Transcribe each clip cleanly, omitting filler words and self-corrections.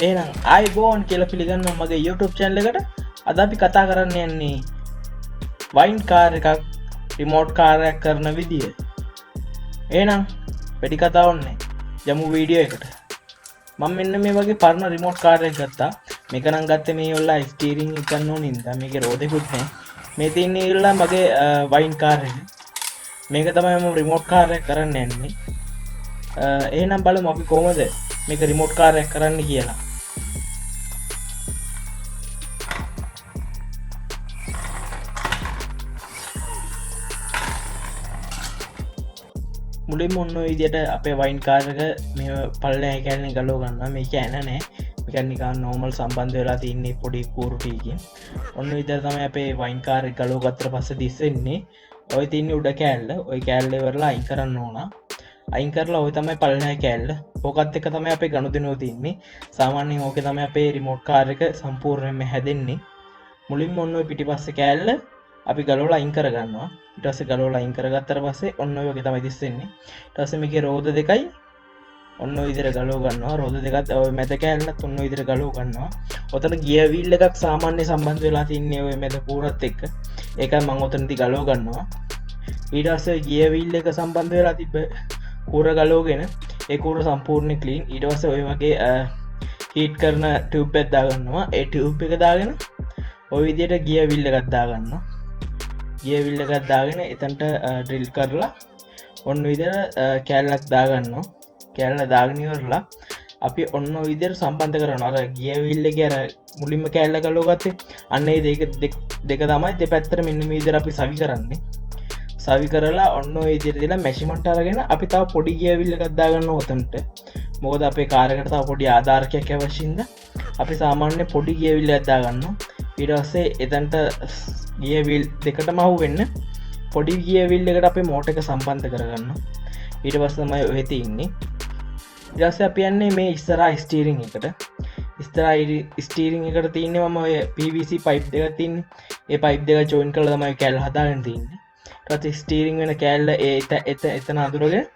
එහෙනම් ආයිබෝන් කියලා පිළිගන්නවා මගේ YouTube channel එකට. අද අපි කතා කරන්න යන්නේ වයින් කාර් එකක් රිමෝට් කාර් එකක් කරන විදිය. එහෙනම් වැඩි කතා ඕනේ. යමු වීඩියෝ එකට. මම මෙන්න මේ වගේ පරණ රිමෝට් කාර් එකක් ගත්තා. මේක නම් ගත්තේ මේ ඔල්ලා ස්ටියරින් එක ගන්න ඕනේ නේද? මේකේ රෝදෙකුත් නැහැ. මේ තියන්නේ ඉල්ලා මගේ වයින් කාර් එක. මේක තමයි මම රිමෝට් කාර් එක කරන්න යන්නේ. එහෙනම් බලමු අපි කොහොමද මේක රිමෝට් කාර් එකක් කරන්න කියලා. මුලින්ම ඔන්න ඔය විදිහට අපේ වයින් කාර් එක මේ පල්ලෙහා කැලේ ගලව ගන්නවා. මේක ඇන නැහැ. මේක නිකන් නෝමල් සම්බන්ධ වෙලා තින්නේ පොඩි කූරු ටීකින්. ඔන්න ඔය විදිහට තමයි අපේ වයින් කාර් එක ගලව ගත්තට පස්සේ දිස්සෙන්නේ. ඔය තින්නේ උඩ කෑල්ල. ඔය කෑල්ල ඉවරලා අයින් කරන්න ඕන. අයින් කරලා ඔය තමයි පල්ලෙහා කෑල්ල. ඕකත් එක්ක තමයි අපේ ගනුදෙනුව තින්නේ. සාමාන්‍යයෙන් ඕකේ තමයි අපේ රිමෝට් කාර් එක සම්පූර්ණයෙන්ම හැදෙන්නේ. මුලින්ම ඔන්න ඔය පිටිපස්සේ කෑල්ල අපි ගලවලා අයින් කරගන්නවා. ඊට පස්සේ ගලවලා අයින් කරගත්තට පස්සේ ඔන්න ඔය වගේ තමයි දිස්සෙන්නේ. ඊට පස්සේ මේකේ රෝද දෙකයි ඔන්න ඔය විදිහට ගලව ගන්නවා. රෝද දෙකත් ඔය මැද කෑල්ලත් ඔන්න ඔය විදිහට ගලව ගන්නවා. ඔතන ගියර් වීල් එකක් සාමාන්‍ය සම්බන්ධ වෙලා තින්නේ ඔය මැද කූරත් එක්ක. ඒකයි මම ඔතනදී ගලව ගන්නවා. ඊට පස්සේ ගියර් වීල් එක සම්බන්ධ වෙලා තිබ්බ කූර ගලවගෙන ඒ කූර සම්පූර්ණ ක්ලීන්. ඊට පස්සේ ඔය වගේ හීට් කරන ටියුබ් එකක් දාගන්නවා. ඒ ටියුබ් එක දාගෙන ඔය විදිහට ගියර් වීල් එකක් දාගන්නවා. ගියර් වීල් එකක් දාගෙන එතනට ඩ්‍රිල් කරලා ඔන්න විදිහට කෑල්ලක් දාගන්නවා. කෑල්ල දාගෙන ඉවරලා අපි ඔන්න ඔය විදිහට සම්බන්ධ කරනවා. අර ගියර් වීල් එකේ අර මුලින්ම කෑල්ල ගලව ගත්තේ අන්න ඒ දෙක තමයි දෙපැත්තට මෙන්න මේ විදිහට අපි සවි කරන්නේ. සවි කරලා ඔන්න ඔය විදිහට දාලා මැෂිමන්ට් අරගෙන අපි තව පොඩි ගියර් වීල් එකක් දාගන්නවා උතනට. මොකද අපේ කාර් එකට තව පොඩි ආධාරකයක් අවශ්‍ය ඉඳ අපි සාමාන්‍ය පොඩි ගියර් වීල් එකක් දාගන්නවා. ඊට පස්සේ එතනට ගියර් වීල් දෙකටම අහු වෙන්න පොඩි ගියර් වීල් එකට අපේ මෝටර් එක සම්බන්ධ කරගන්නවා. ඊට පස්සේ තමයි ඔය තියෙන්නේ. ඊට පස්සේ අපි යන්නේ මේ ඉස්සරහා ස්ටියරින් එකට. ඉස්සරහා ස්ටියරින් එකට තියෙන්නේ මම ඔය PVC පයිප් දෙකක් තියෙන්නේ. ඒ පයිප් දෙක ජොයින් කරලා තමයි කෑල්ල හදාගෙන තියෙන්නේ. ඊට පස්සේ ස්ටියරින් වෙන කෑල්ල එතන අඳුරගෙන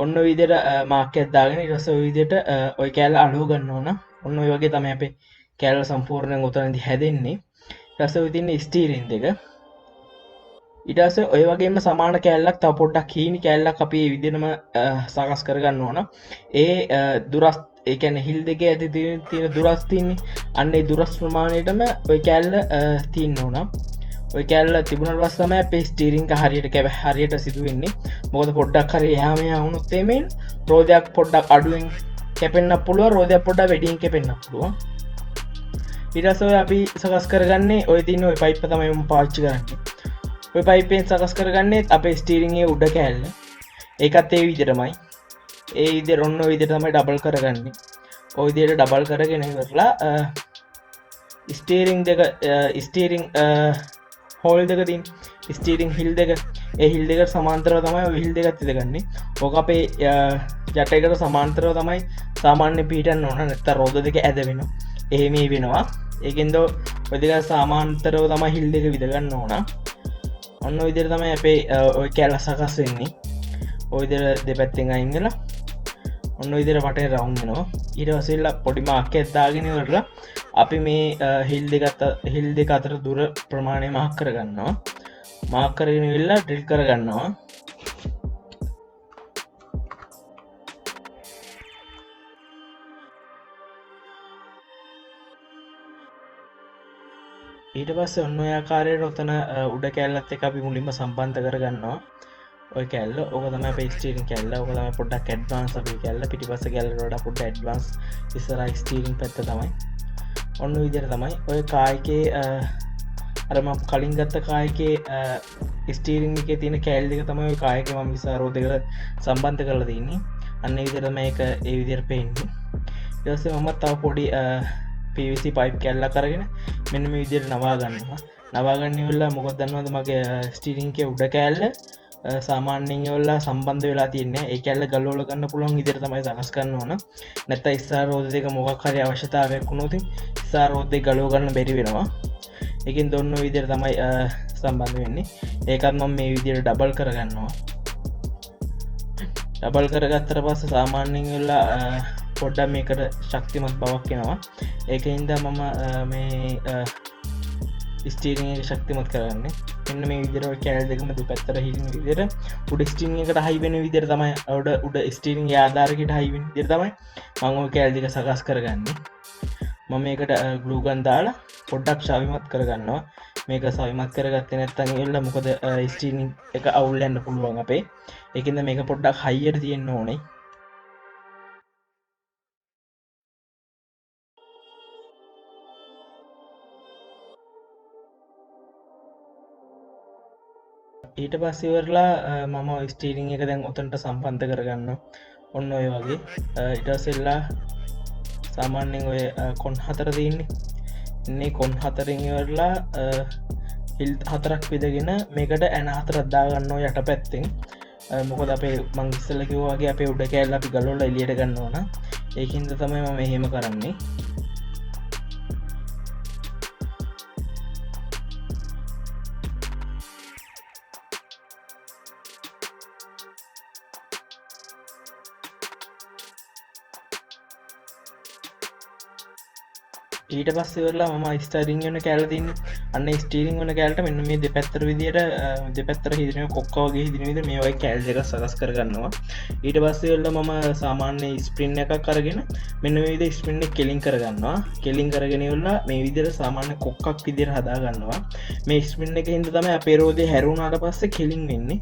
ඔන්න ඔය විදිහට මාක් එකක් දාගෙන ඊට පස්සේ ඔය විදිහට ඔය කෑල්ල අලුව ගන්න ඕන. ඔන්න ඔය වගේ තමයි අපේ කෑල්ල සම්පූර්ණයෙන් උතනදී හැදෙන්නේ. ඊට පස්සේ ඔය තියෙන ස්ටියරින් දෙක. ඊට පස්සේ ඔය වගේම සමාන කෑල්ලක් තව පොඩ්ඩක් හීනි කෑල්ලක් අපි මේ විදිහටම සකස් කරගන්න ඕන. ඒ දුරස් ඒ කියන්නේ හිල් දෙකේ ඇති තියෙන දුරස් තියෙන්නේ. අන්න ඒ දුරස් ප්‍රමාණයටම ඔය කෑල්ල තියෙන්න ඕන. ඔය කෑල්ල තිබුණාට පස්සේ තමයි අපේ ස්ටියරින් එක හරියට සිදු වෙන්නේ. මොකද පොඩ්ඩක් හරි එහා මෙහා වුණොත් එමෙන් රෝදයක් පොඩ්ඩක් අඩුවෙන් කැපෙන්න පුළුවන්. රෝදයක් පොඩ්ඩක් වැඩියෙන් කැපෙන්න පුළුවන්. ඊට පස්සේ අපි සකස් කරගන්නේ ඔය තියෙන ඔය පයිප් තමයි මම පාවිච්චි කරන්නේ. ඔය පයිපෙන් සකස් කරගන්නේ අපේ ස්ටියරින් එකේ උඩ කෑල්ල. ඒකත් ඒ විදිහටමයි. ඒ විදිහට ඔන්න ඔය විදිහට තමයි ඩබල් කරගන්නේ. ඔය විදිහට ඩබල් කරගෙන ඉවරලා ස්ටියරින් හෝල් දෙක තියෙන ස්ටියරින් හිල් දෙක ඒ හිල් දෙකට සමාන්තරව තමයි ඔය හිල් දෙකත් ඉදගන්නේ. ඕක අපේ යටේකට සමාන්තරව තමයි සාමාන්‍ය පිටන්න ඕන. නැත්නම් රෝද දෙක ඇද වෙනවා. එහෙම වෙනවා. ඒකෙන්ද ඔය දෙක සමාන්තරව තමයි හිල් දෙක විද ගන්න ඕන. ඔන්න ඔය විදිහට තමයි අපේ ඔය කෑල්ල සකස් වෙන්නේ. ඔය විදිහට දෙපැත්තෙන් අයින් වෙලා ඔන්න ඔය විදිහට වටේ රවුන්ඩ් වෙනවා. ඊට පස්සේ පොඩි මාක් එකක් දාගෙන ඉවරලා අපි මේ හිල් දෙක අතර දුර ප්‍රමාණය මාක් කරගන්නවා. මාක් කරගෙන ඉවරලා ඩ්‍රිල් කරගන්නවා. ඊට පස්සේ ඔන්න ඔය ආකාරයට ඔතන උඩ කෑල්ලත් එක්ක අපි මුලින්ම සම්බන්ධ කරගන්නවා. ඔය කෑල්ල ඕක තමයි අපේ ස්ටියරින් කෑල්ල. ඕක තමයි පොඩ්ඩක් ඇඩ්වාන්ස් අපේ කෑල්ල. පිටිපස්ස කෑල්ලට වඩා පොඩ්ඩක් ඇඩ්වාන්ස් ඉස්සරහා ස්ටියරින් පැත්ත තමයි. ඔන්න ඔය විදිහට තමයි ඔය කායකේ අර මම කලින් ගත්ත කායකේ ස්ටියරින් එකේ තියෙන කෑල්ල දෙක තමයි ඔය කායකේ මම ඉස්සරහ රෝද දෙකට සම්බන්ධ කරලා තියෙන්නේ. අන්න ඒ විදිහට මේක ඒ විදිහට පේන්නේ. ඊට පස්සේ මම තව පොඩි PVC පයිප් කෑල්ලක් අරගෙන මෙන්න මේ විදිහට නවා ගන්නවා. නවා ගන්න ඉවරලා මොකද දන්නවද මගේ ස්ටියරින් එකේ උඩ කෑල්ල සාමාන්‍යයෙන් ඒවලා සම්බන්ධ වෙලා තියෙන්නේ. ඒ කෑල්ල ගලවලා ගන්න පුළුවන් විදිහට තමයි සකස් කරන්න ඕන. නැත්නම් ඉස්සරහ රෝද දෙක මොකක් හරි අවශ්‍යතාවයක් වුණොත් ඉස්සරහ රෝද දෙක ගලව ගන්න බැරි වෙනවා. ඒකෙන් දොන්න විදිහට තමයි සම්බන්ධ වෙන්නේ. ඒකත් මම මේ විදිහට ඩබල් කරගන්නවා. ඩබල් කරගත්තට පස්සේ සාමාන්‍යයෙන් වෙලා පොඩ්ඩක් මේකට ශක්තිමත් බවක් එනවා. ඒකින්ද මම මේ ස්ටීරිං එක ශක්තිමත් කරන්න එන්න මේ විදිර කෑල් දෙකම පැත්තර හින විදිර උඩ ස්ටීන් එකට හයිබෙන විදිර තමයි උඩ ස්ටීරිං ආධාරකට හයිවෙන දිර තමයි මංව කෑල් දෙක සකස් කරගන්න. මම මේකට ගලූගන් දාලා පොඩ්ඩක් ශවිමත් කරගන්නවා. මේක සවිමත් කරගත්ත නැත්තන් එල්ල මොකද ස්ටීනිං එක අවුල්ලන්න පුළුවන් අපේ. එකද මේක පොඩ්ඩක් හයියට තියෙන්න්න ඕනේ. ඊට පස්සෙවරලා මම ස්ටීරිං එක දැන් ඔතන්ට සම්පන්ධ කරගන්න ඔන්න ඔය වගේ ඉටසෙල්ලා සාමාන්‍යෙන් ඔය කොන් හතර තියන්නේ එන්නේ කොන් හතරින්වරලා හිල් හතරක් විදගෙන මේකට ඇන හතරත්දාගන්න යට පැත්තෙන් මොකද අපේ මංගිස්සල කිවවාගේ අපේ උඩ කෑල්ල අපි ගලොල්ල එලියට ගන්න ඕන. ඒකින්ද තමයි මම එහෙම කරන්නේ. ඊට පස්සෙවරලා ම ස්ටරිං වන කෑලතින් අන්න ස්ටීරිං වන කෑල්ට මෙන්න මේ දෙපැත්තර විදියට දෙපැත්තර හිදන කොක්කවගේ හිදිනවිද මේවයි කෑල් දෙක සකස් කරගන්නවා. ඊට පස්සෙවල්ල මම සාමාන්‍ය ස්ප්‍රින් එකක් කරගෙන මෙන්න විද ස්පින්න කෙලින් කරගන්නවා. කෙලින් කරගෙනවෙල්ලා මේ විදිර සාමාන්‍ය කොක්කක් විදිර හදාගන්නවා. මේ ස්පින්න එක හිද තම අපේරෝදය හැරුණාට පස්සේ කෙලින් වෙන්නේ.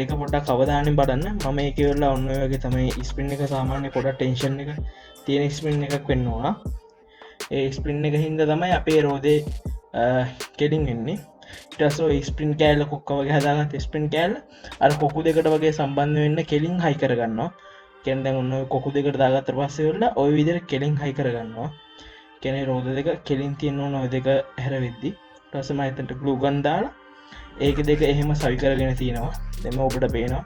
එක පොඩක් අවධානය බඩන්න මම ඒකවෙල්ලා ඔන්න වගේ තමයි ස්පින් එක සාමාන්‍ය පොඩ ටෙන්ෂන් එක තියෙන ස්පින් එකක් වෙන්නවා. ඒ ස්පින් එක හින්ද තමයි අපේ රෝදේ කෙඩින් වෙන්නේ. ටසෝ ස්පින් කෑල්ල කොක්කවගේ හදාගත් ස්පින් කෑල්ල අර කොකු දෙකට වගේ සම්බන්ධ වෙන්න කෙලින් හයි කරගන්නවා. කෙන්ද ඔන්න කොකු දෙකට දාගත්තර පස්සෙවෙල්ල ඔය විදිර කෙලින් හයි කරගන්නවා. කෙනෙ රෝධ දෙක කෙලින් තියන්න නොය දෙක හැරවෙද්දි ටසම අතට ගලු ගන්දාලා ඒක දෙක එහෙම සවි කරගෙන තියෙනවා. දෙම ඔබට පේනවා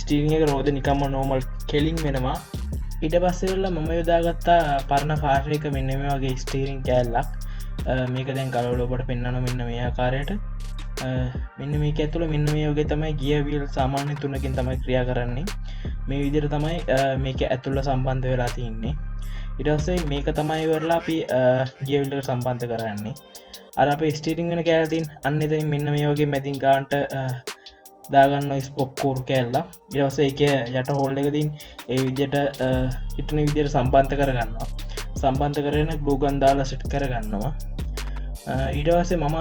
ස්ටීරිං එක රෝධ නිකම්ම නෝමල් කෙලින් වෙනවා. ඉට පස්සෙවෙල්ල මම යොදාගත්තා පරණ කාර්යක මෙන්න මේ වගේ ස්ටීරිං කෑල්ලක් මේක දැන් කලවලෝබට පෙන්න්නන මෙන්න මේ ආකාරයට මෙන්න මේ ඇතුළ මෙන්න මේ යෝගේ තමයි ගියවිල් සාමාන්‍ය තුනකින් තමයි ක්‍රියා කරන්නේ. මේ විදිර තමයි මේක ඇතුළ සම්බන්ධ වෙලා තින්නේ. ඉටස්සේ මේක තමයි වරලා අපි ගියවිල්ලට සම්බන්ධ කරන්නේ. අර අප ස්ටීරිං වෙන කෑල්තින් අන්න එතයි මෙන්න මේ වගේ මැතින් ගාන්ට දාගන්න ස්පොක්කෝර් කෑල්ලා ඉරවස එක යට හෝල්ල එකතින් ඒ විදියට ඉටන විදියට සම්බන්ධ කරගන්නවා. සම්බන්ධ කරන ගලූගන්දාලා සිට් කරගන්නවා. ඊටවසේ මම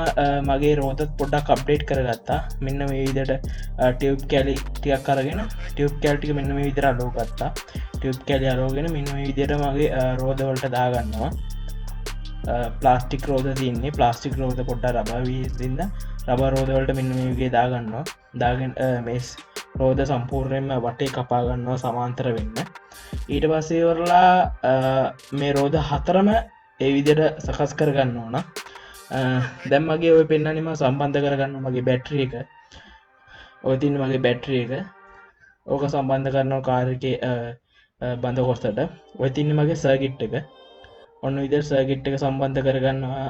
මගේ රෝතත් පොඩ්ඩක් අප්ඩේට් කරගත්තා. මෙන්න මේ විදියට ටියව් කැලි ටියක් කරගෙන ටියව් කැල්ටික මෙන්න මේ විදිර අලෝගත්තා. ටියව් කැලි අලෝගෙන මෙන්න විදියට මගේ රෝධවලට දාගන්නවා. ප්ලාස්ටික් රෝධ තියන්නේ ප්ලාස්ටික් රෝධ පොඩ්ඩ රබවීදින්න රබ රෝධවලට මෙන්න මේගේ දාගන්නවා. දාගෙන මේස් රෝධ සම්පූර්ණයෙන්ම වටේ කපාගන්නවා සමාන්තර වෙන්න. ඊට පස්සේවරලා මේ රෝධ හතරම ඒ විදියට සකස් කරගන්න ඕන. දැම් මගේ ඔය පෙන්න්නනිම සම්බන්ධ කරගන්න මගේ බැට්‍රිය එක ඔතින් මගේ බැට්‍රිය එක ඕක සම්බන්ධ කරනවා කාරක බඳ කොස්තට ඔය තින්න මගේ සර්ගිට් එක ඔන්න විදර් සර්ගිට් එක සම්බන්ධ කරගන්නවා.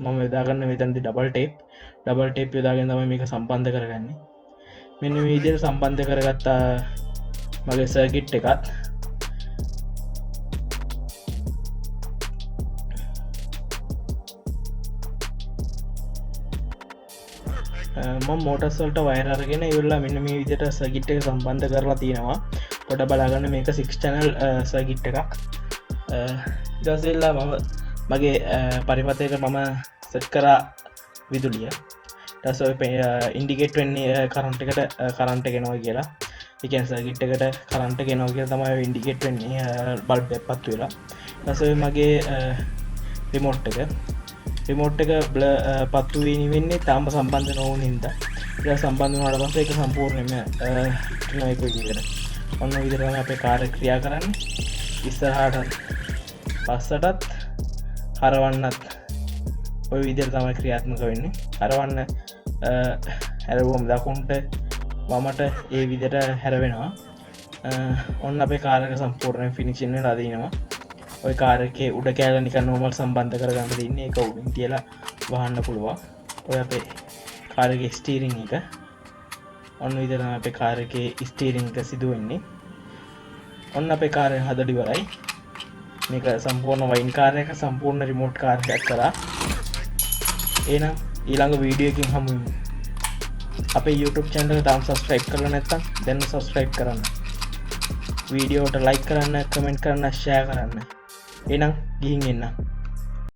මම යදාගන්න වෙතන්දි ඩබල් ටේප් යදාගෙන තම මේක සම්බන්ධ කරගන්නේ. මෙන්න විදිර සම්බන්ධ කරගත්තා මගේ සර්ගිට් එකත් මෝටස්වල්ට වයරගෙන ඉවල්ලා මෙන්න මේ විදිට සගිට් එක සම්බන්ධ කරලා තියෙනවා. පොඩ බලාගන්න මේක 6 චැනල් සගිට් එකක් දසෙල්ලා මම මගේ පරිපතයට මම සෙට් කරා විදුලිය ටස ඉන්ඩිකේට් වෙන්නේ කරන්ට එකට කරන්ට ගෙනවා කියලා එකන් සගිට් එකට කරන්ට ගෙනෝ කිය තමයි ඉන්ඩිකේට් වෙන්නේ බල්බ පත් වෙලා ටස මගේ රිමෝට් එක රිමෝට් එක බ්ල පත්තු වෙන්නේ තාම සම්බන්ධ නොවන හින්ද සම්බන්ධ වනට පස එක සම්පූර්ණයම නොයක විදිකට ඔන්න විදිරම අපේ කාර ක්‍රියා කරන්න ඉස්සරහට පස්සටත් හරවන්නත් ඔය විදිර තමයි ක්‍රියාත්මක වෙන්නේ. හරවන්න හැරවුවම් දකුන්ට වමට ඒ විදිට හැරවෙනවා. ඔන්න අපේ කාරක සම්පූර්ණය ෆිනික්ෂන්න රදීනවා. ඔය කාරකේ උඩ කෑලනික නෝමල් සම්බන්ධ කරගන්න තින්නේ එක උඩින් තියලා වහන්න පුළුවන්. ඔය අපේ කාරක ස්ටීරිං එක. ඔන්න විදිරම අපේ කාරකේ ස්ටීරිං එක සිදුවෙන්නේ. ඔන්න අපේ කාරය හදලා ඉවරයි. මේක සම්පූර්ණ වයින් කාර් එක සම්පූර්ණ රිමෝට් කාර් එකක් කරා. එහෙනම් ඊළඟ වීඩියෝ එකකින් හමු වෙමු. අපේ YouTube channel එක තාම subscribe කරලා නැත්නම් දැන් subscribe කරන්න. වීඩියෝට like කරන්න, comment කරන්න, share කරන්න. එහෙනම් ගිහින් එන්න.